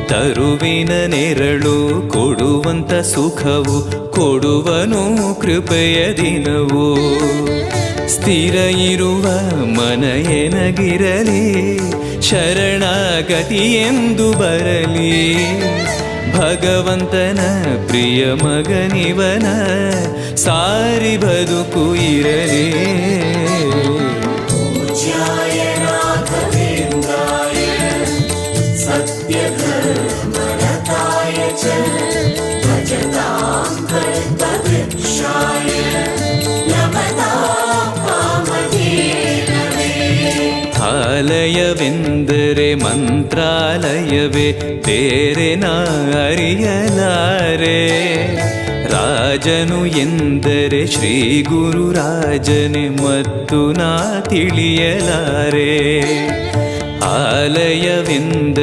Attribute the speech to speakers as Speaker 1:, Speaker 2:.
Speaker 1: ತರುವಿನ ನೆರಳು ಕೊಡುವಂತ ಸುಖವು ಕೊಡುವನು ಕೃಪೆಯ ದಿನವು. ಸ್ಥಿರ ಇರುವ ಮನ ಎನಗಿರಲಿ, ಶರಣಾಗತಿ ಎಂದು ಬರಲಿ. ಭಗವಂತನ ಪ್ರಿಯ ಮಗನಿವನ ಸಾರಿ ಬದುಕು ಇರಲಿ. ಆಲಯವೆಂದರೆ ಮಂತ್ರಾಲಯವೇ, ಬೇರೆ ನಾ ಅರಿಯಲಾರೆ. ರಾಜನು ಎಂದರೆ ಶ್ರೀ ಗುರುರಾಜನೇ ಮತ್ತು ನಾ ತಿಳಿಯಲಾರೆ. ಆಲಯವೆಂದರೆ